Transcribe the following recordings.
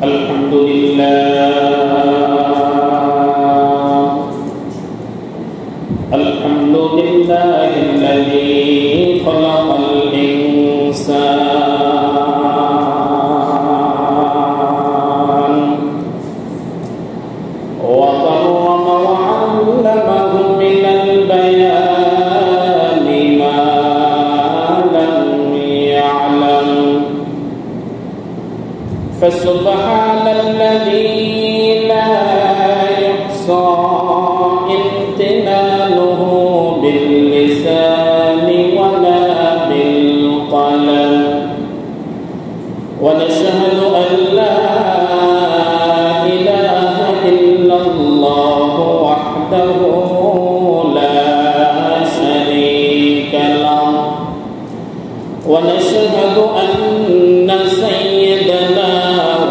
الحمد لله الذي خلق الإنسان وكرم وعلمه من البيان ما لم يعلم فسبحان الذي لا يحصى امتنانه باللسان ولا بالقلم ونشهد أن لا إله إلا الله وحده لا شريك له ونشهد أن سيدنا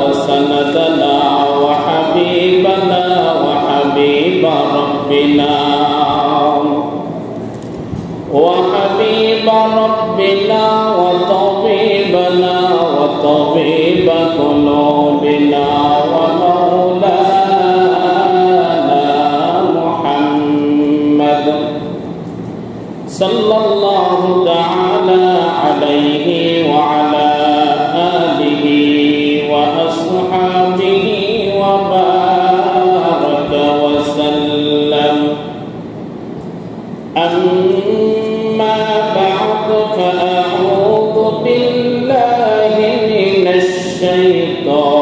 وسندنا وحبيبنا وحبيب ربنا وطبيبنا وطبيب قلوبنا ومولانا محمد صلى الله تعالى عليه وعلى آله وأصحابه وبارك وسلم أما بعد فأعوذ بالله من الشيطان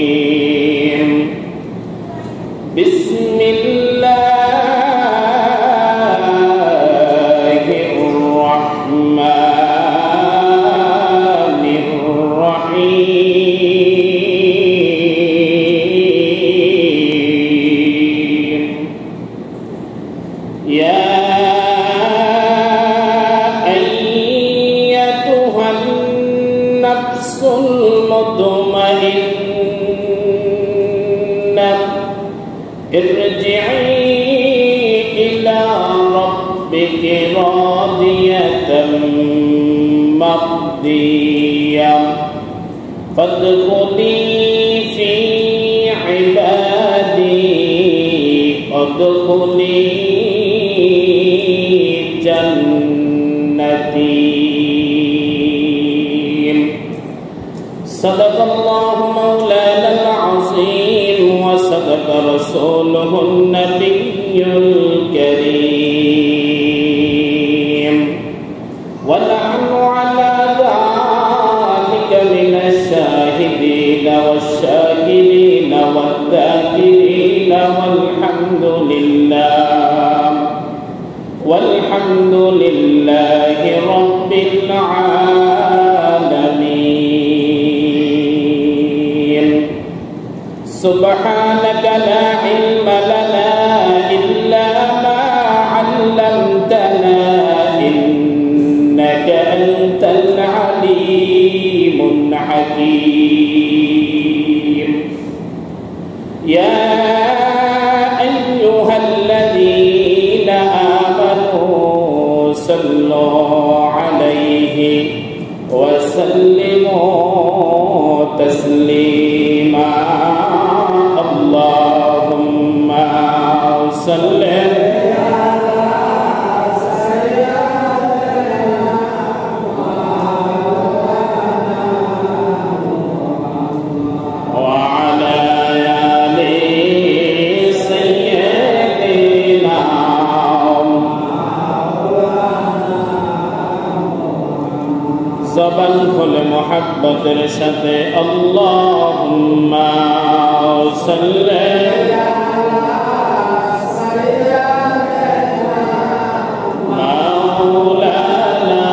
الرجيم بسم الله الرحمن الرحيم يا أيتها النفس المطمئنة ارجعي إلى ربك راضية مرضية فادخلي في عبادي ادخلي جنتي. صدق الله مولانا العظيم وصدق رسوله النبي الكريم ونحن على ذلك من الشاهدين والشاكرين والذاكرين والحمد لله رب العالمين. سبحانك لا علم لنا إلا ما علمتنا إنك أنت العليم الحكيم. يا أيها الذين آمنوا صلوا عليه وسلموا تسليما. اللهم صل زبان كل محبة رشد. اللهم صل مولانا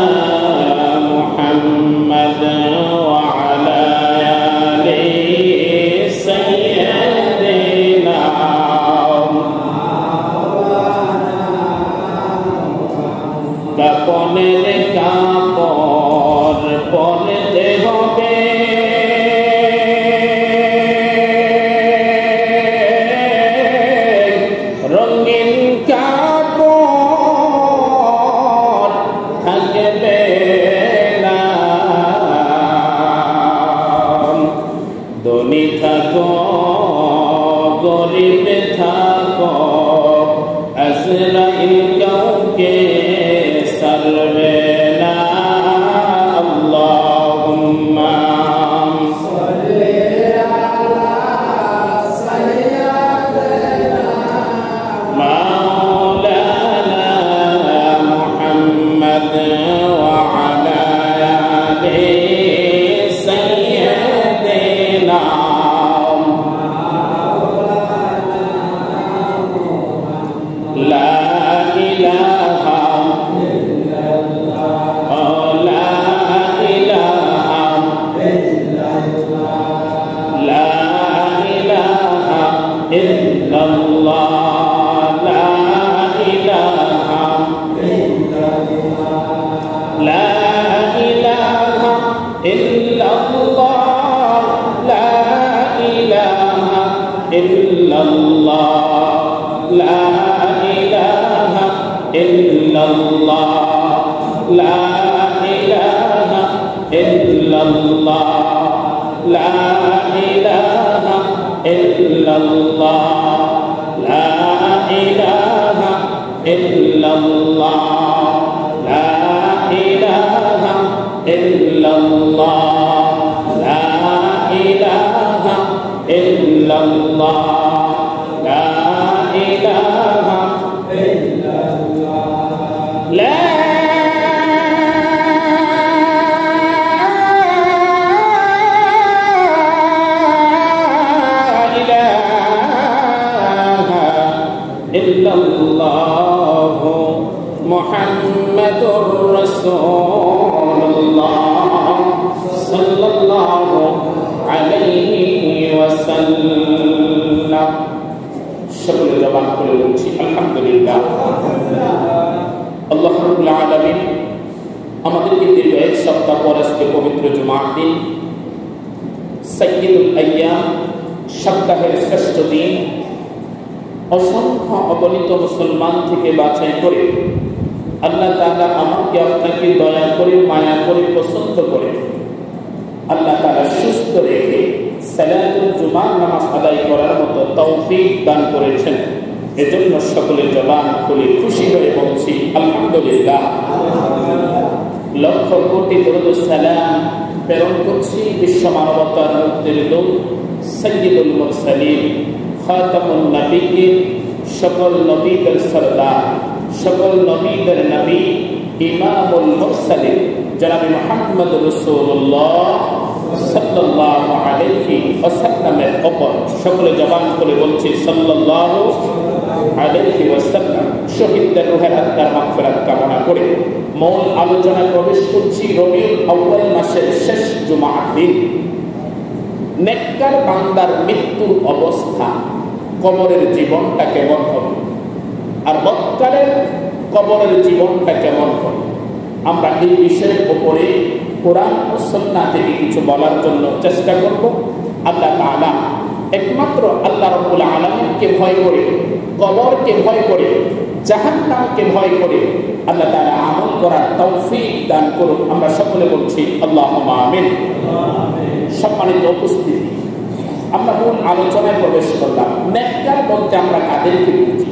محمد وعلى آل سيدنا কাপনের কাপড় পরতে হবে রঙিন কাপড় illallah, la ilaha illallah, la ilaha illallah, la ilaha illallah, la ilaha illallah, la ilaha illallah, la ilaha illallah, la illallah Muhammadur Rasulullah sallallahu alayhi wasallam। সকলে জবান খুলে বলছি আলহামদুলিল্লাহ। আল্লাহ রাব্বুল আলামিন আমাদেরকে দীর্ঘ এক সপ্তাহ পর আজকে পবিত্র জুমার দিন, সাইয়্যিদুল আইয়াম, সপ্তাহের শ্রেষ্ঠ দিন, অসংখ্য অগণিত মুসলমান থেকে বাছাই করে আল্লাহ তাআলা আমাকে আপনাকে দয়া করে, মায়া করে, পছন্দ করে আল্লাহ তাআলা সুস্থ রেখে সালাতুল জুমার নামাজ আদায় করার মতো তৌফিক দান করেছেন। এজন্য সকলে জবান খুলে খুশি হয়ে বলছি আলহামদুলিল্লাহ। লক্ষ কোটি দরুদ সালাম প্রেরণ করছি বিশ্ব মানবতার মুক্তির দূত সাইয়্যিদুল মুরসালিন, খাতামুন নবীয়্যিন, সকল নবীদের সরদার, সকল নবীদের নবী, ইমামুল মুরসালিন জনাবে মুহাম্মদ রাসূলুল্লাহ সাল্লাল্লাহু আলাইহি ওয়াসাল্লামের উপর সকলে জবান করে বলছি সাল্লাল্লাহু আলাইহি ওয়াসাল্লাম। শহীদদের রূহের আত্মার মাগফিরাত কামনা করে মূল আলোচনায় প্রবেশ করছি। রবিউল আউয়াল মাসের শেষ জুমার দিন। নেককার বান্দার মৃত্যুর অবস্থা, কবরের জীবনটা কেমন হবে, আর বৎকারের কবরের জীবনটা কেমন হবে, আমরা এই বিষয়ের উপরে কোরআন ও সুন্নাহ থেকে কিছু বলার জন্য চেষ্টা করব। আল্লাহ তাআলা একমাত্র আল্লাহ রাব্বুল আলামিনকে ভয় করে, কবরকে ভয় করে, জাহান্নামকে ভয় করে আল্লাহ তাআলা আমল করার তৌফিক দান করুন। আমরা সকলে বলছি আল্লাহুম্মা আমিন। সম্মানিত উপস্থিতি, আমরা মূল আলোচনায় প্রবেশ করলাম। নেককার বলতে আমরা কাদেরকে বুঝি?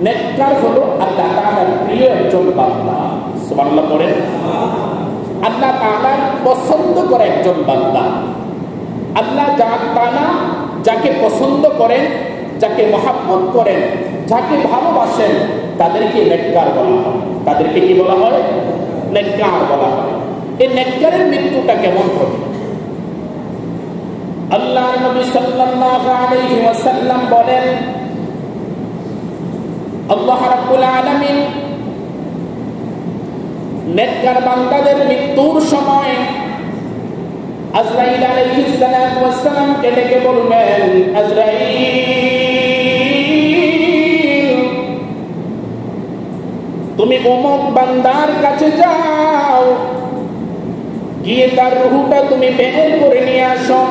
নেককার হলো আল্লাহ তাআলার প্রিয় একজন বান্দা। সুবহানাল্লাহ পড়েন। আল্লাহ তাআলার পছন্দ করে একজন বান্দা। আল্লাহ তাআলা যাকে পছন্দ করেন, যাকে মহব্বত করেন, যাকে ভালোবাসেন, তাদেরকে নেককার বলা হয়। তাদেরকে কি বলা হয়? নেককার বলা হয়। এই নেককারের মৃত্যুটা কেমন হবে? আল্লাহর নবী সাল্লাল্লাহু আলাইহি ওয়াসাল্লাম বলেন, আল্লাহ রাব্বুল আলামিন নেককার বান্দাদের মৃত্যুর সময় আজরাইল আলাইহিস সালাতু ওয়াস সালামকে ডেকে বলবেন, আজরাইল, তুমি অমুক বান্দার কাছে যাও, গিয়ে তার রূহটা তুমি বের করে নিয়ে আসো।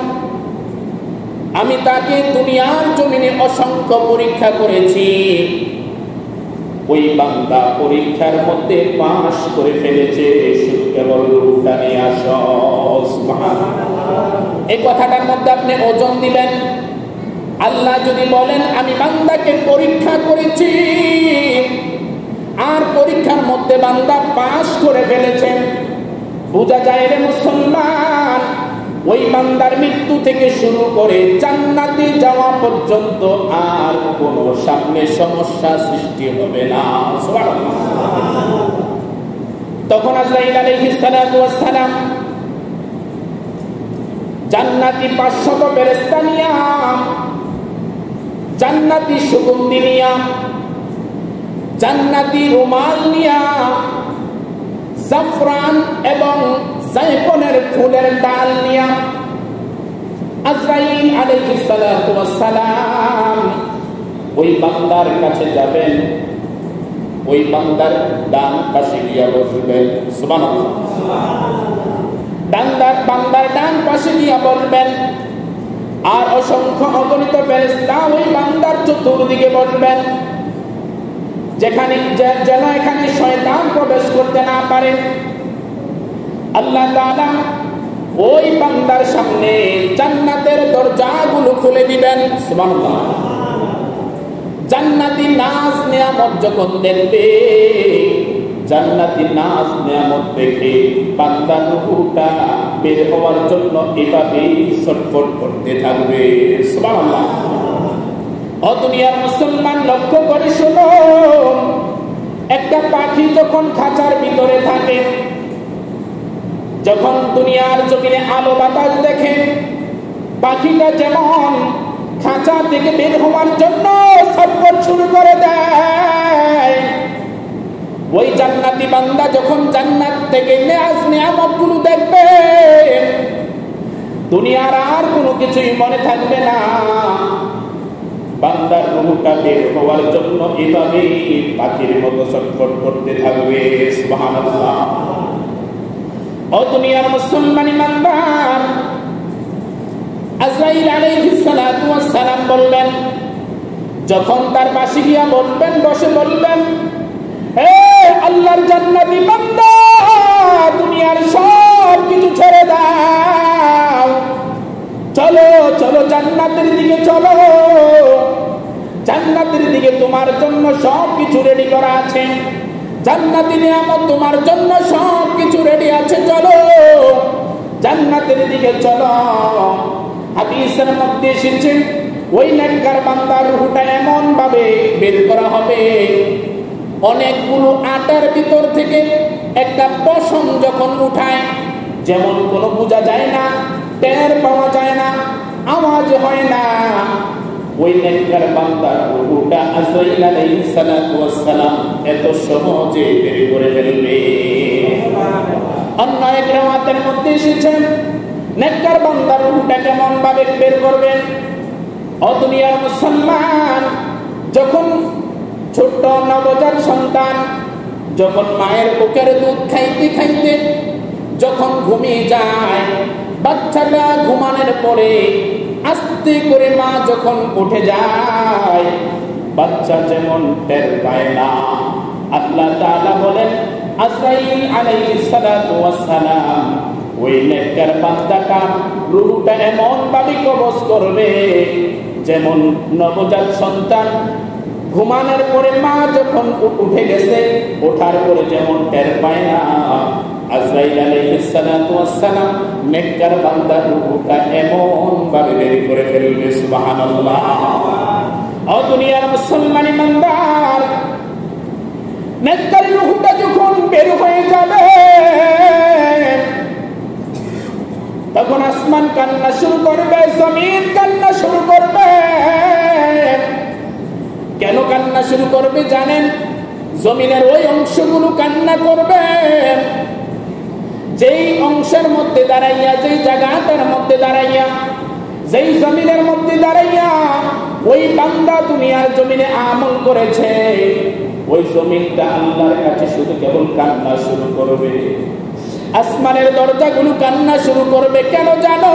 আমি তাকে দুনিয়ার জমিনে অসংখ্য পরীক্ষা করেছি, ওই বান্দা পরীক্ষার মধ্যে পাস করে ফেলেছে, শুধু কেবল রূহটা নিয়ে আসো। এই কথাটার মধ্যে আপনি ওজন দিবেন। আল্লাহ যদি বলেন আমি বান্দাকে পরীক্ষা করেছি, আর পরীক্ষার মধ্যে বান্দা পাস করে ফেলেছেন, বোঝা যায় রে মুসলমান, ওই বান্দার মৃত্যু থেকে শুরু করে জান্নাতে যাওয়া পর্যন্ত আর কোনো সামনে সমস্যা সৃষ্টি হবে না। সুবহানাল্লাহ। তখন আজরাইল আলাইহিস সালাতু ওয়াস সালাম জান্নাতি 500 ফেরেশতা নিয়া, জান্নাতি সুগন্ধি নিয়া, জান্নাতি রুমাল নিয়া, জাফরান এবং জায়ফনের ফুলের ডাল নিয়া আজরাইল আলাইহিস সালাতু ওয়াস সালাম ওই বান্দার কাছে যাবেন, ওই বান্দার ডান পাশে গিয়ে বসবেন। সুবহানাল্লাহ। বান্দার ডান পাশে গিয়ে বসবেন, আর অসংখ্য অগণিত ফেরেশতা ওই বান্দার চতুর্দিকে বসবেন। যেখানে যেন এখানে শয়তান প্রবেশ করতে না পারে। আল্লাহ তাআলা ওই বান্দার সামনে জান্নাতের দরজাগুলো খুলে দিবেন। সুবহানাল্লাহ। জান্নাতি নাজ নিয়ামত যখন দেখবে, জান্নাতি নাজ নিয়ামত দেখে বান্দার রূহটা বের হওয়ার জন্য এভাবেই ছটফট করতে থাকবে। সুবহানাল্লাহ। ও দুনিয়ার মুসলমান, লক্ষ্য করে শোনো, একটা পাখি যখন খাঁচার ভিতরে থাকে, যখন দুনিয়ার জমিনে আলো বাতাস দেখে, পাখিটা যেমন খাঁচা থেকে বের হওয়ার জন্য ছটফট শুরু করে দেয়, ওই জান্নাতি বান্দা যখন জান্নাত থেকে নেয়াজ নিয়ামতগুলো দেখবে, দুনিয়ার আর কোনো কিছুই মনে থাকবে না। বান্দার রূহটা বের হওয়ার জন্য এভাবেই পাখির মতো ছটফট করতে থাকবে। সুবহানাল্লাহ। ও দুনিয়ার মুসলমান ইমানদার, আজরাইল আলাইহিস সালাতু ওয়াস সালাম বলবেন, যখন তার পাশে গিয়া বলবেন, বসে বলবেন, হে আল্লাহর জান্নাতি বান্দা, দুনিয়ার সব কিছু ছেড়ে দাও, চলো চলো জান্নাতের দিকে চলো, জান্নাতের দিকে তোমার জন্য সব কিছু রেডি করা আছে, জান্নাতি নিয়ামত তোমার জন্য সব কিছু রেডি আছে, চলো জান্নাতের দিকে চলো। হাদিসের মধ্যে এসেছে, ওই নেককার বান্দার রূহটা এমন ভাবে বের করা হবে, অনেকগুলো আটার ভিতর থেকে একটা পশম যখন উঠায়, যেমন কোনো বোঝা যায় না, টের পাওয়া যায় না, আওয়াজ হয় না, ওই নেককার বান্দার রূহটা আজরাইল আলাইহিস সালাতু ওয়াস সালাম এত সহজে বের করে ফেলবে। অন্য এক রাওয়াতের মধ্যে এসেছে, নেককার বান্দার রূহটা কেমন ভাবে বের করবেন। ও দুনিয়ার মুসলমান, যখন ছোট্ট নবজাত সন্তান যখন মায়ের বুকের দুধ খাইতে খাইতে যখন ঘুমিয়ে যায়, বাচ্চাটা ঘুমানোর পরে আস্তে করে মা যখন উঠে যায়, বাচ্চা যেমন টের পায় না, আল্লাহ তাআলা বলেন, আজরাইল আলাইহিস সালাতু ওয়াস সালাম ওই নেককার বান্দাটা রূহটা এমন ভাবে কবজ করবে, যেমন নবজাত সন্তান ঘুমানোর পরে মা যখন উঠে গেছে, ওঠার পরে যেমন টের পায় না, আজরাইল আলাইহিস সালাতু ওয়াস সালাম নেককার বান্দার রূহটা এমন ভাবে বের করে ফেলবে। সুবহানাল্লাহ। ও দুনিয়ার মুসলমান ইমানদার, নেককার রূহটা যখন বের হয়ে যাবে, তখন আসমান কান্না শুরু করবে, জমিন কান্না শুরু করবে। কেন কান্না শুরু করবে জানেন? জমিনের ওই অংশগুলো কান্না করবে, যেই অংশের মধ্যে দাঁড়াইয়া, যেই জায়গাটার মধ্যে দাঁড়াইয়া, যেই জমিনের মধ্যে দাঁড়াইয়া ওই বান্দা দুনিয়ার জমিনে আমল করেছে, ওই জমিনটা আল্লাহর কাছে শুধু কেবল কান্না শুরু করবে। আসমানের দরজাগুলো কান্না শুরু করবে। কেন জানো?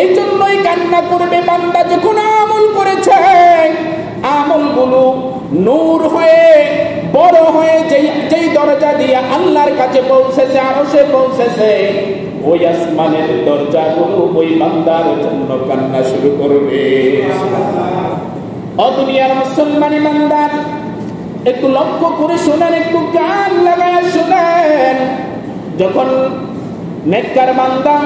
এই জন্যই কান্না করবে, বান্দা যখন আমল করেছে, আমলগুলো নূর হয়ে বড় হয়ে যেই দরজা দিয়ে আল্লাহর কাছে পৌঁছেছে, আরশে পৌঁছেছে, ওই আসমানের দরজাগুলো ওই বান্দার জন্য কান্না শুরু করবে। ও দুনিয়ার মুসলমান বান্দা, একটু লক্ষ্য করে শোনেন, একটু কান লাগায় শোনেন। যখন নেককার বান্দা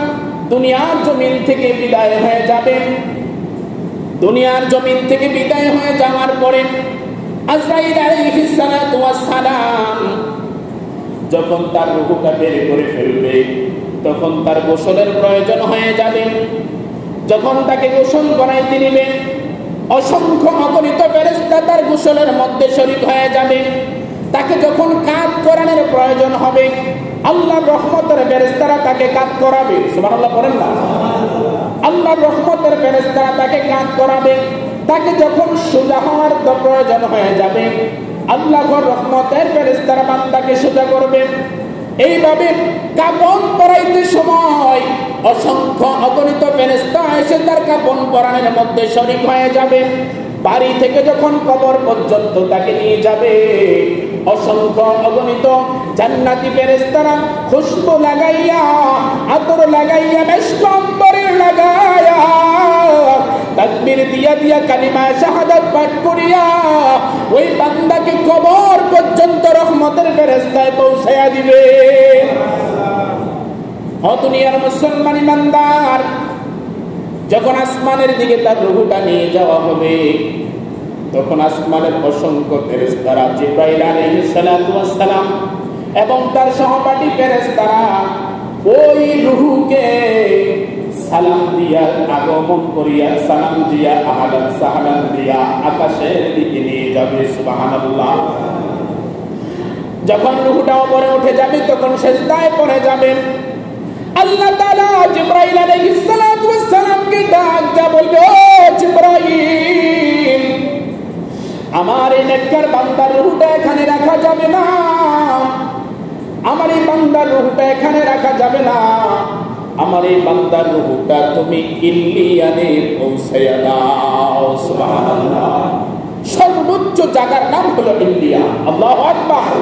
দুনিয়ার জমিন থেকে বিদায় হয়ে যাবেন, দুনিয়ার জমিন থেকে বিদায় হয়ে যাওয়ার পরে আজরাইল আলাইহিস সালাতু ওয়াস সালাম যখন তার রূহটা বের করে ফেলবে, তখন তার গোসলের প্রয়োজন হয়ে যাবে। যখন তাকে গোসল করাইতে নেবেন, অসংখ্য অগণিত ফেরেশতা তার গোসলের মধ্যে শরীক হয়ে যাবে। তাকে যখন কাজ করানোর প্রয়োজন হবে, আল্লাহর রহমতের ফেরেশতারা তাকে কাজ করাবে। সুবহানাল্লাহ বলেন না? আল্লাহর রহমতের ফেরেশতারা তাকে কাজ করাবে। তাকে যখন সোজা হওয়ার প্রয়োজন হয়ে যাবে, আল্লাহর রহমতের ফেরেশতারা বান্দাকে সোজা করবে। এইভাবে কাফন পরাইতে সময় অসংখ্য অগণিত ফেরেশতা এসে তার কাফন পরানোর মধ্যে শরীক হয়ে যাবে। বাড়ি থেকে যখন কবর পর্যন্ত তাকে নিয়ে যাবে, অসংখ্য অগণিত জান্নাতি ফেরেশতারা খুশবু লাগাইয়া, আতর লাগাইয়া, মেশকম্বরের লাগাইয়া, তাকবীর দিয়া দিয়া কালিমা শাহাদাত পাঠ করিয়া ওই বান্দাকে কবর পর্যন্ত রহমতের ফেরেশতায় পৌঁছায়া দিবে। ও দুনিয়ার মুসলমান ইমানদার, যখন আসমানের দিকে তার রূহটা নিয়ে যাওয়া হবে, তখন আসমানের অসংখ্য ফেরেশতারা জিবরাইল আলাইহিস সালাতু ওয়াস সালাম এবং তার সহপাঠী ফেরেশতারা ওই রূহকে সালাম দিয়া, আগমন করিয়া, সালাম দিয়া, আহলান সাহলান দিয়া আকাশের দিকে নিয়ে যাবে। সুবহানাল্লাহ। যখন রূহটা উপরে উঠে যাবে, তখন সিজদায় পড়ে যাবে। আল্লাহ তাআলা জিবরাইল আলাইহিস সালাতু ওয়াস সালামকে ডাক দেয়া বলবে, ও জিবরাইল, আমার এই নেককার বান্দার রূহটা এখানে রাখা যাবে না, আমার এই বান্দার রূহটা এখানে রাখা যাবে না, আমার এই বান্দার রূহটা তুমি ইল্লিয়ানে পৌঁছায়া দাও। সুবহানাল্লাহ। সর্বোচ্চ জায়গার নাম হলো ইল্লিয়া। আল্লাহু আকবার।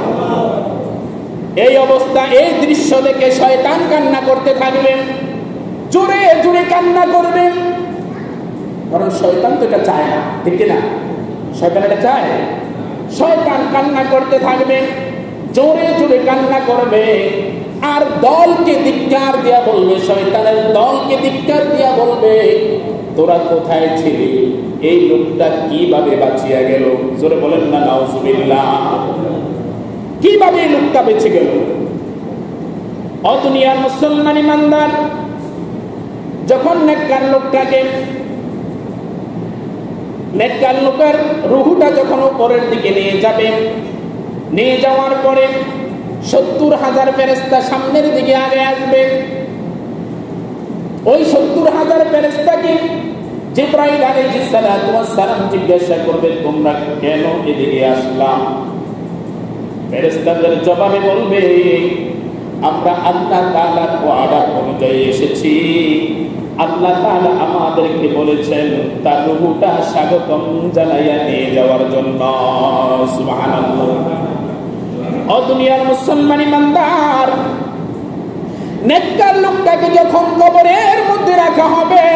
এই অবস্থা, এই দৃশ্য দেখে শয়তান কান্না করতে থাকবে, জোরে জোরে কান্না করবে, কারণ শয়তান তো এটা চায় না, ঠিক না? শয়তান এটা চায়। শয়তান কান্না করতে থাকবে, জোরে জোরে কান্না করবে, আর দলকে ধিক্কার দিয়া বলবে, শয়তানের দলকে ধিক্কার দিয়া বলবে, তোরা কোথায় ছিলি? এই লোকটা কিভাবে বাঁচিয়া গেল? জোরে বলেন না নাউজুবিল্লাহ। কিভাবে এই লোকটা বেঁচে গেল? ও দুনিয়ার মুসলমান ইমানদার, যখন নেককার লোকটাকে, নেককার লোকের রূহটা যখন উপরের দিকে নিয়ে যাবে, নিয়ে যাওয়ার পরে 70,000 ফেরেশতা সামনের দিকে আগে আসবে। ওই 70,000 ফেরেশতাকে জিবরাইল আলাইহিস সালাতু ওয়াস সালাম জিজ্ঞাসা করবে, তোমরা কেন এদিকে আসলাম? ফেরেশতাদের জবাবে বলবে, আমরা আল্লাহ তাআলার ওয়াদা অনুযায়ী এসেছি। আল্লাহ তাআলা আমাদেরকে বলেছেন তার রূহটা স্বাগতম জানাইয়া নিয়ে যাওয়ার জন্য। সুবহানাল্লাহ। ও দুনিয়ার মুসলমান ইমানদার, নেককার লোকটাকে যখন কবরের মধ্যে রাখা হবে,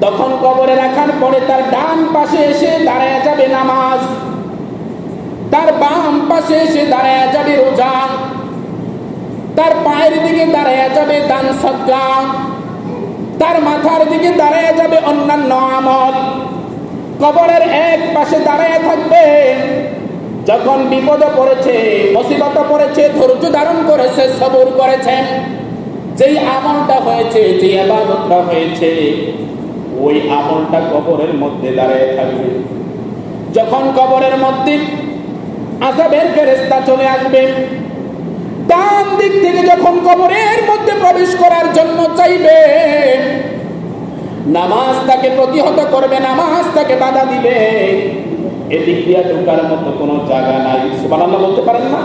তখন কবরে রাখার পরে তার ডান পাশে এসে দাঁড়ায় যাবে নামাজ, তার বাম পাশে এসে দাঁড়ায় যাবে রোজা, তার পায়ের দিকে দাঁড়ায় যাবে দান সদকা, তার মাথার দিকে দাঁড়ায় যাবে অন্যান্য আমল। কবরের এক পাশে দাঁড়ায় থাকবে, যখন বিপদে পড়েছে, মুসিবতে পড়েছে, ধৈর্য ধারণ করেছে, সবর করেছেন, যেই আমলটা হয়েছে, যে ইবাদতটা হয়েছে, ওই আমলটা কবরের মধ্যে দাঁড়ায় থাকবে। যখন কবরের মধ্যে আযাবের ফেরেশতা চলে আসবে, ডান দিক থেকে যখন কবরের মধ্যে প্রবেশ করার জন্য চাইবে, নামাজ তাকে প্রতিহত করবে, নামাজ তাকে বাধা দিবে, এদিক দিয়া ঢোকার মতো কোনো জায়গা নাই। সুবহানাল্লাহ বলতে পারেন না?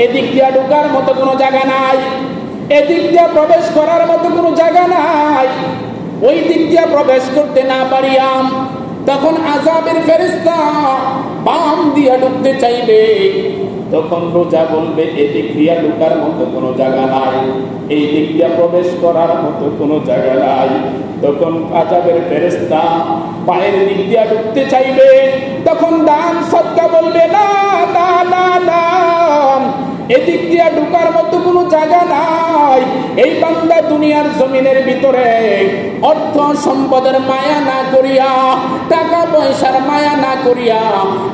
এদিক দিয়া ঢোকার মতো কোনো জায়গা নাই, এদিক দিয়া প্রবেশ করার মতো কোনো জায়গা নাই। ওই দিক দিয়া প্রবেশ করতে না পারিয়াম, তখন আযাবের ফেরেশতা বাম দিয়া ঢুকতে চাইবে, তখন রোজা বলবে এদিক দিয়া ঢোকার মতো কোনো জায়গা নাই, এই দিক দিয়া প্রবেশ করার মতো কোনো জায়গা নাই। তখন আযাবের ফেরেশতা পায়ের দিক দিয়া ঢুকতে চাইবে, তখন দান সদকা বলবে না না না না, এদিক দিয়া ঢোকার মতো কোনো জায়গা নাই। এই বান্দা দুনিয়ার জমিনের ভিতরে অর্থ সম্পদের মায়া না করিয়া, টাকা পয়সার মায়া না করিয়া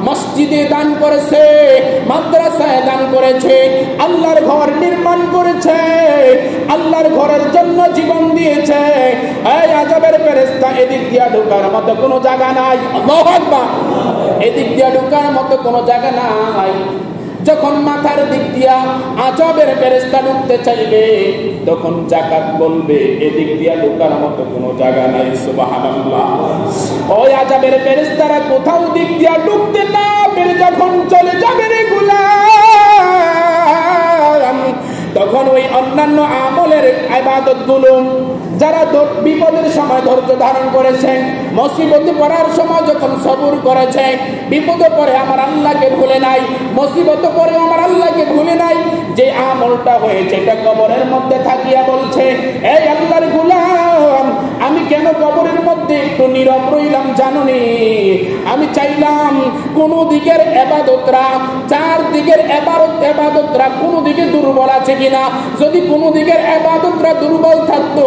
মসজিদে দান করেছে, মাদ্রাসায় দান করেছে, আল্লাহর ঘর নির্মাণ করেছে, আল্লাহর ঘরের জন্য জীবন দিয়েছে। এই আযাবের ফেরেশতা এদিক দিয়া ঢোকার মতো কোনো জায়গা নাই। আল্লাহু আকবার। এদিক দিয়া ঢোকার মতো কোনো জায়গা নাই। যখন মাথার দিক দিয়া আযাবের ফেরেশতা ঢুকতে চাইবে, তখন যাকাত বলবে এদিক দিয়া ঢোকার মতো কোনো জায়গা নাই। সুবহানাল্লাহ। ওই আযাবের ফেরেশতারা কোথাও দিক দিয়া ঢুকতে না পেরে যখন চলে যাবে রে গোলাম, তখন ওই অন্যান্য আমলের ইবাদতগুলো যারা বিপদের সময় ধৈর্য ধারণ করেছেন, মুসিবতে পড়ার সময় যখন সবর করেছে, বিপদে পড়ে আমার আল্লাহকে ভুলে নাই, মুসিবতে পড়ে আমার আল্লাহকে ভুলে নাই, যে আমলটা হয়েছে এটা কবরের মধ্যে থাকিয়া বলছে, এই আল্লাহর গোলাম, আমি কেন কবরের মধ্যে একটু নীরব রইলাম জানুনি? আমি চাইলাম কোন দিকের ইবাদতরা, চার দিকের ইবাদতরা কোন দিকে দুর্বল আছে কিনা। যদি কোন দিকের ইবাদতরা দুর্বল থাকতো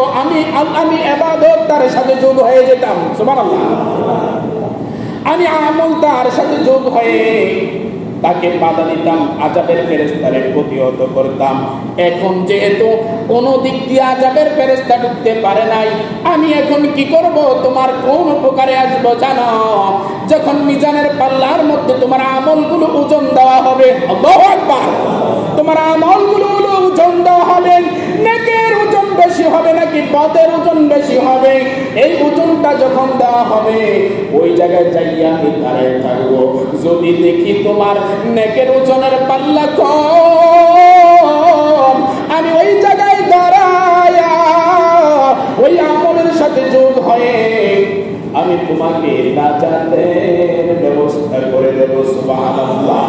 আমি ইবাদত তার সাথে যোগ হয়ে যেতাম। সুবহানাল্লাহ। আমি আমল তার সাথে যোগ হয়ে তাকে বাধা দিতাম, আযাবের ফেরেশতারে প্রতিহত করতাম। এখন যেহেতু কোন দিক দিয়ে আযাবের ফেরেশতা ঢুকতে পারে নাই, আমি এখন কি করব? তোমার কোন উপকারে আসবো জানো? যখন মিজানের পাল্লার মধ্যে তোমার আমলগুলো ওজন দেওয়া হবে, আল্লাহু আকবার, তোমার আমলগুলো ওজন দেওয়া হবে, নেকের ওজন বেশি হবে নাকি বদের ওজন বেশি হবে, এই ওজনটা যখন দেওয়া হবে ওই জায়গায় যাইয়া আমি দাঁড়ায় থাকবো। যদি দেখি তোমার নেকের ওজনের পাল্লা কম, আমি ওই জায়গায় দাঁড়ায়া ওই আমলের সাথে যোগ হয়ে আমি তোমাকে নাজাতের ব্যবস্থা করে দেব। সুবহানাল্লাহ।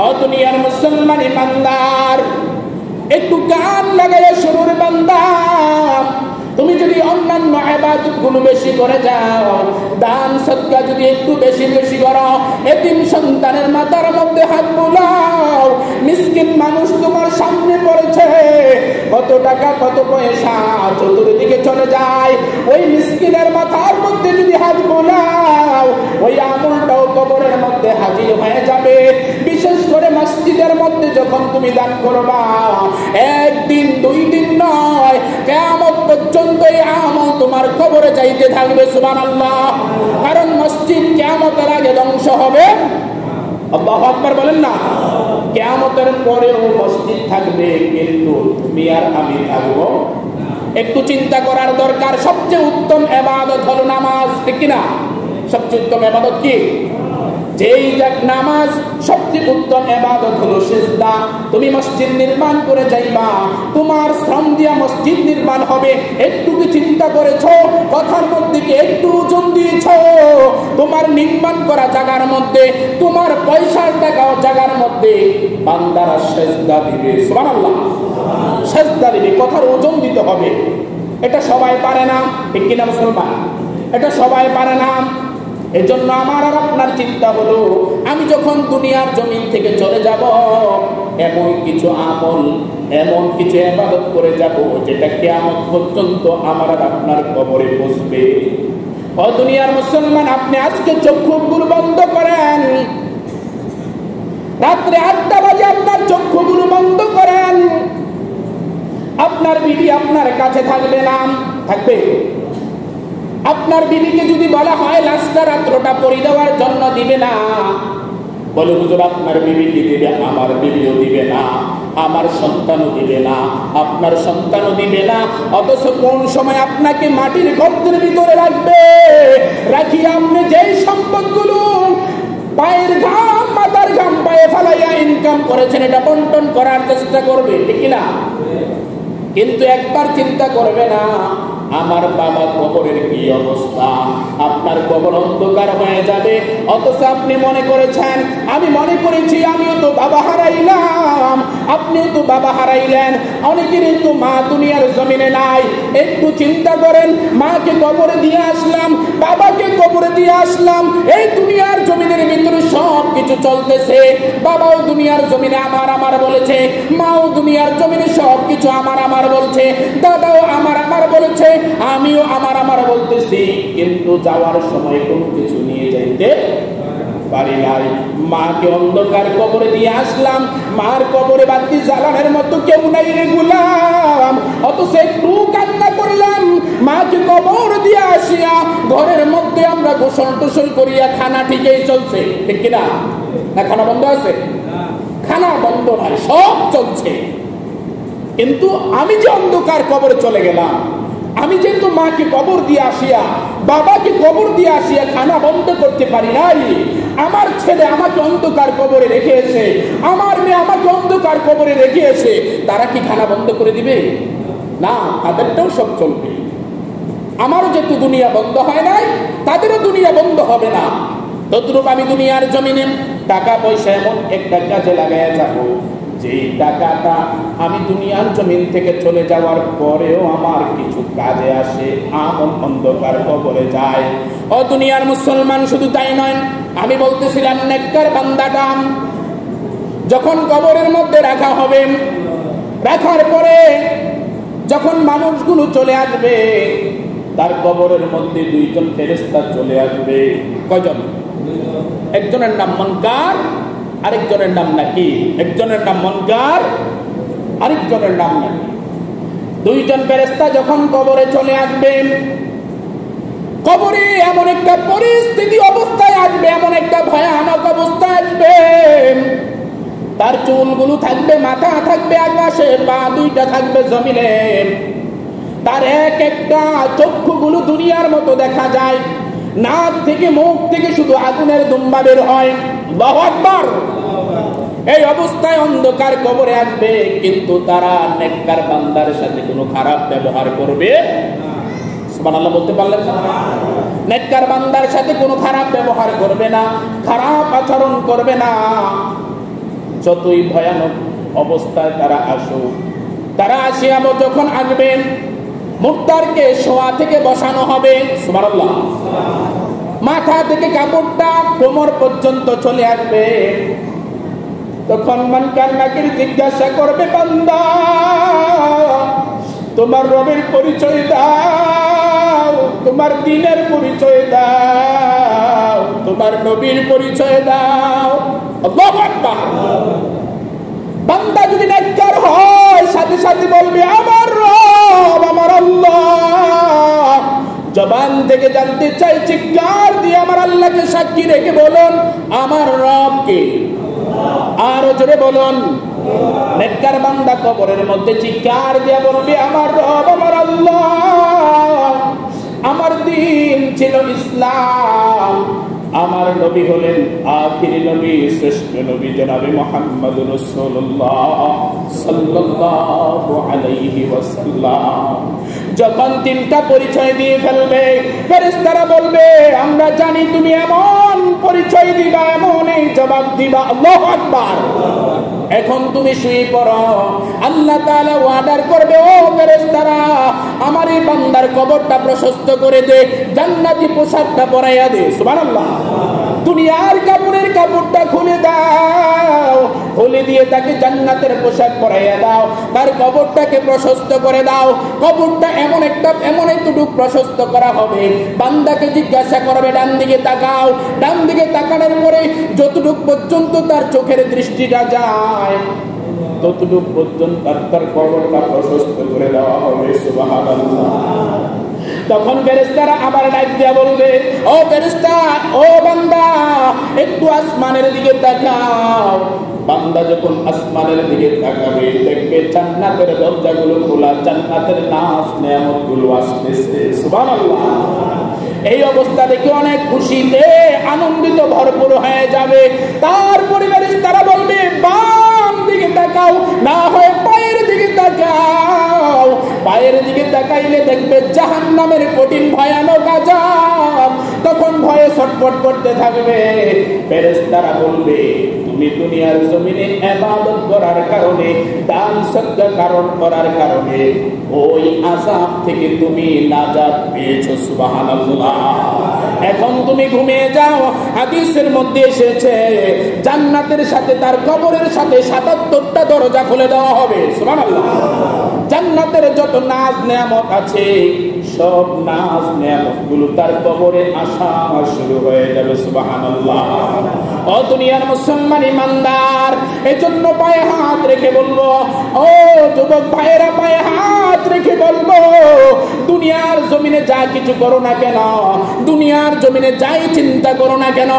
ও দুনিয়ার মুসলমান ইমানদার, একটু কান লাগাইয়া শুনুন বান্দা, তুমি যদি অন্যান্য ইবাদতগুলো বেশি করে যাও, দান সদকা যদি একটু বেশি বেশি করো, এতিম সন্তানের মাথার মধ্যে হাত বুলাও, মিসকিন মানুষ তোমার সামনে পড়েছে, কত টাকা কত পয়সা চতুর্দিকে চলে যায়, ওই মিসকিনের মাথার মধ্যে যদি হাত বুলাও, ওই আমলটাও কবরের মধ্যে হাজির হয়ে যাবে। বিশেষ করে মসজিদের মধ্যে যখন তুমি দান করবা, একদিন দুই দিন নয়, কিয়ামত পর্যন্ত এই আমল তোমার কবরে যাইতে থাকবে। সুবহানাল্লাহ। কারণ মসজিদ কিয়ামতের আগে ধ্বংস হবে। আল্লাহু আকবার বলেন না। কিয়ামতের পরেও মসজিদ থাকবে, কিন্তু তুমি আর আমি থাকবো। একটু চিন্তা করার দরকার। সবচেয়ে উত্তম ইবাদত হলো নামাজ, ঠিক কিনা? সবচেয়ে উত্তম ইবাদত কি? যেই নামাজ সবচেয়ে উত্তম ইবাদত হলো সিজদা। তুমি মসজিদ নির্মাণ করে যাইবা, তোমার শ্রম দিয়া মসজিদ নির্মাণ হবে, একটু কি চিন্তা করেছো? কথার মধ্যে কি একটু ওজন দিয়েছো? তোমার নির্মাণ করা জায়গার মধ্যে, তোমার পয়সার টাকাও জায়গার মধ্যে বান্দারা সিজদা দিবে। সুবহানাল্লাহ। সিজদা দিবে, কথার ওজন দিতে হবে। এটা সবাই পারে না, ঠিক কিনা মুসলমান? এটা সবাই পারে না। এজন্য আমার আর আপনার চিন্তা হলো, আমি যখন দুনিয়ার জমিন থেকে চলে যাব, এমন কিছু আমল, এমন কিছু ইবাদত করে যাব যেটা কিয়ামত পর্যন্ত আমার আর আপনার কবরে বসবে। ও দুনিয়ার মুসলমান, আপনি আজকে চক্ষুগুলো বন্ধ করেন, রাত্রে 8টা বাজে আপনার চক্ষুগুলো বন্ধ করেন। আপনার বিবি আপনার কাছে থাকবে না? থাকবে? আপনার বিবিকে যদি বলা হয় লাস্টা রাত্রটা পরি দেওয়ার জন্য, দিবে না। বলে হুজুর আপনার বিবি কি দিবে? আমার বিবিও দিবে না, আমার সন্তানও দিবে না, আপনার সন্তানও দিবে না। অথচ কোন সময় আপনাকে মাটির গর্তের ভিতরে রাখবে, রাখি আপনি যেই সম্পদগুলো পায়ের ঘাম মাথার ঘাম পায়ে ফেলাইয়া ইনকাম করেছেন, এটা বন্টন করার চেষ্টা করবে, ঠিক না? কিন্তু একবার চিন্তা করবে না আমার বাবা কবরের কি অবস্থা। আপনার কবর অন্ধকার হয়ে যাবে, অথচ আপনি মনে করেছেন, আমি মনে করেছি আমিও তো বাবা হারাইলাম, আপনিও তো বাবা হারাইলেন। অনেকেরই তো মা দুনিয়ার জমিনে নাই। একটু চিন্তা করেন, মাকে কবরে দিয়ে আসলাম, বাবাকে কবরে দিয়ে আসলাম, এই দুনিয়ার জমিনের ভিতরে সব কিছু চলতেছে। বাবাও দুনিয়ার জমিনে আমার আমার বলেছে, মাও দুনিয়ার জমিনে সব কিছু আমার আমার বলছে, দাদাও আমার আমার বলেছে, আমিও আমার আমার বলতেছি, কিন্তু যাওয়ার সময় কোনো কিছু নিয়ে যাইতে পারি নাই। মাকে অন্ধকার কবরে দিয়ে আসলাম, মার কবরে বাতি জ্বালানোর মতো কেউ নাই রে গোলাম, অথচ একটু কান্না করলাম। মাকে কবর দিয়ে আসিয়া ঘরের মধ্যে আমরা গোসল টোসল করিয়া খানা ঠিকই চলছে, ঠিক কিনা? না খানা বন্ধ আছে? খানা বন্ধ নয়, সব চলছে। কিন্তু আমি যে অন্ধকার কবরে চলে গেলাম, আমি যেহেতু মাকে কবর দিয়ে আসিয়া, বাবাকে কবর দিয়ে আসিয়া খানা বন্ধ করতে পারি নাই, আমার ছেলে আমাকে অন্ধকার কবরে রেখে এসে, আমার মেয়ে আমাকে অন্ধকার কবরে রেখে এসে, তারা কি খানা বন্ধ করে দিবে? না, তাদেরটাও সব চলবে। আমারও যেহেতু দুনিয়া বন্ধ হয় নাই, তাদেরও দুনিয়া বন্ধ হবে না। তদ্রূপ আমি দুনিয়ার জমিনে টাকা পয়সা এমন একটা কাজে লাগাইয়া যাব, যে টাকাটা আমি দুনিয়ার জমিন থেকে চলে যাওয়ার পরেও আমার কিছু কাজে আসে, আমল অন্ধকার কবরে যায়। ও দুনিয়ার মুসলমান, শুধু তাই নয়, আমি বলতেছিলাম নেককার বান্দাটা যখন কবরের মধ্যে রাখা হবে, রাখার পরে যখন মানুষগুলো চলে আসবে, তার কবরের মধ্যে দুইজন ফেরেশতা চলে আসবে। কয়জন? একজনের নাম মুনকার, আরেকজনের নাম নাকির। একজনের নাম মুনকার, আরেকজনের নাম নাকির। দুইজন ফেরেশতা যখন কবরে চলে আসবে, কবরে এমন একটা পরিস্থিতি অবস্থায় আসবে, এমন একটা ভয়ানক অবস্থায় আসবে, তার চুলগুলো থাকবে, মাথা থাকবে আকাশে, পা দুইটা থাকবে জমিনে, তার এক একটা চক্ষুগুলো দুনিয়ার মতো দেখা যায়, নাক থেকে মুখ থেকে শুধু আগুনের দুম্বা বের হয়। আল্লাহু আকবার। এই অবস্থায় অন্ধকার কবরে আসবে, কিন্তু তারা নেককার বান্দার সাথে কোনো খারাপ ব্যবহার করবে সুবহানাল্লাহ বলতে পারলেন না? নেককার বান্দার সাথে কোনো খারাপ ব্যবহার করবে না, খারাপ আচরণ করবে না। যতই ভয়ানক অবস্থায় তারা আসুক, তারা আসিয়া যখন আসবেন, মুক্তারকে শোয়া থেকে বসানো হবে, সুবহানাল্লাহ, মাথা থেকে কাপড়টা কোমর পর্যন্ত চলে আসবে। তখন মুনকার নাকির জিজ্ঞাসা করবে, বান্দা তোমার রবের পরিচয় দাও, তোমার দ্বীনের পরিচয় দাও, তোমার নবীর পরিচয় দাও। আল্লাহু আকবার। বান্দা যদি নেককার হয়, সাথে সাথে বলবে আমার রব, আমার আল্লাহ। জবান থেকে জানতে চাই, চিৎকার দিয়ে আমার আল্লাহকে সাক্ষী রেখে বলুন, আমার রব কে? আরো জোরে বলুন। নেককার বান্দা কবরের মধ্যে চিৎকার দিয়ে বলবে, আমার রব, আমার আল্লাহ। আমার দ্বীন ছিল ইসলাম, আমার নবী হলেন আখিরি নবী, শ্রেষ্ঠ নবী জনাবে মুহাম্মদুর রাসূলুল্লাহ সাল্লাল্লাহু আলাইহি ওয়াসাল্লাম। যখন তিনটা পরিচয় দিয়ে ফেলবে, ফেরেশতারা বলবে, আমরা জানি তুমি এমন পরিচয় দিবা, এমন এই জবাব দিবা। আল্লাহু আকবার। এখন তুমি শুয়ে পড়ো। আল্লাহ তাআলা ওয়াদার করবে, ও ফেরেশতারা, আমার এই বান্দার কবরটা প্রশস্ত করে দে, জান্নাতি পোশাকটা পরাইয়া দে। সুবহানাল্লাহ। দুনিয়ার কাপড়ের কাপড়টা খুলে দাও, খুলে দিয়ে তাকে জান্নাতের পোশাক পরাইয়া দাও, তার কবরটাকে প্রশস্ত করে দাও। কবরটা এমন একটু প্রশস্ত করা হবে, বান্দাকে জিজ্ঞাসা করবে, ডান দিকে তাকাও। ডান দিকে তাকানোর পরে যতটুক পর্যন্ত তার চোখের দৃষ্টিটা যায়, ততটুক পর্যন্ত তার কবরটা প্রশস্ত করে দেওয়া হবে। সুবহানাল্লাহ। তখন ফেরেশতারা আবার ডাক দিয়া বলবে, ও ফেরেশতা, ও বান্দা, একটু আসমানের দিকে তাকাও। বান্দা যখন আসমানের দিকে তাকাবে, দেখবে জান্নাতের দরজাগুলো খোলা, জান্নাতের নাজ নেয়ামতগুলো আসতেছে। সুবহানাল্লাহ। এই অবস্থা দেখে অনেক খুশিতে আনন্দিত ভরপুর হয়ে যাবে। তারপরে ফেরেশতারা বলবে, বাম দিকে তাকাও, না হয় পায়ের দিকে তাকাও। পায়ের দিকে তাকাইলে দেখবে জাহান্নামের কঠিন ভয়ানক আযাব। তখন ভয়ে ছটফট করতে থাকবে। ফেরেশতারা বলবে, তুমি দুনিয়ার জমিনে ইবাদত করার কারণে, দান সদকা করার কারণে ওই আযাব থেকে তুমি নাজাত পেয়েছো। সুবহানাল্লাহ। এখন তুমি ঘুমিয়ে যাও। হাদিসের মধ্যে এসেছে, জান্নাতের সাথে তার কবরের সাথে ৭৭টা দরজা খুলে দেওয়া হবে। সুবহানাল্লাহ। জান্নাতের যত নাজ নেয়ামত আছে, সব নাজ নেয়ামতগুলো তার কবরে আসা শুরু হয়ে যাবে। সুবহানাল্লাহ। ও দুনিয়ার মুসলমান ইমানদার, এজন্য পায়ে হাত রেখে বলবো, ও যুবক ভাইয়েরা, পায়ে হাত রেখে বলবো, দুনিয়ার জমিনে যা কিছু করো না কেন, দুনিয়ার জমিনে যাই চিন্তা করো না কেন,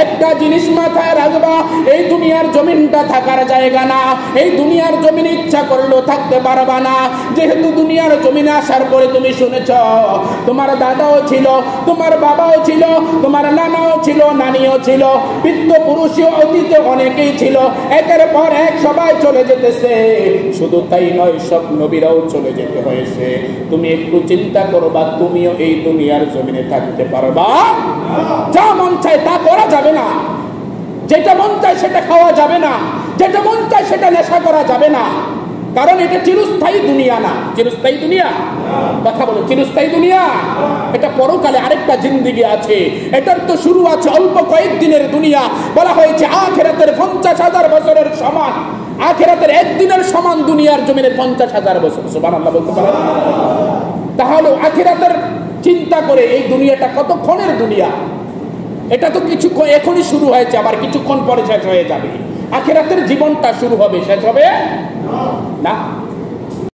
একটা জিনিস মাথায় রাখবা, এই দুনিয়ার জমিনটা থাকার জায়গা না। এই দুনিয়ার জমিনে ইচ্ছা করলেও থাকতে পারবা না। যেহেতু দুনিয়ার জমিনে আসার পরে তুমি শুনেছ তোমার দাদাও ছিল, তোমার বাবাও ছিল, তোমার নানাও ছিল, নানিও ছিল, পিতৃপুরুষও অতীতে অনেকেই ছিল, একের পর এক সবাই চলে যেতেছে। শুধু তাই নয়, সব নবীরাও চলে যেতে হয়েছে। তুমি একটু চিন্তা করবা, তুমিও এই দুনিয়ার জমিনে থাকতে পারবা? যা মন চায় তা করা যাবে না, যেটা মন চায় সেটা খাওয়া যাবে না, যেটা মন চায় সেটা নেশা করা যাবে না, কারণ এটা চিরস্থায়ী দুনিয়া না। চিরস্থায়ী দুনিয়া, কথা বলো, চিরস্থায়ী দুনিয়া। এটা পরকালে আরেকটা জিন্দেগি আছে, এটার তো শুরু আছে অল্প কয়েকদিনের দুনিয়া। বলা হয়েছে আখিরাতের 50,000 বছরের সমান, আখিরাতের একদিনের সমান দুনিয়ার জমিনে 50,000 বছর। সুবহানাল্লাহ বলতে পারেন? তাহলে আখিরাতের চিন্তা করে এই দুনিয়াটা কতক্ষণের দুনিয়া? এটা তো কিছু এখনই শুরু হয়েছে, আবার কিছুক্ষণ পরে শেষ হয়ে যাবে। আখিরাতের জীবনটা শুরু হবে, শেষ হবে না।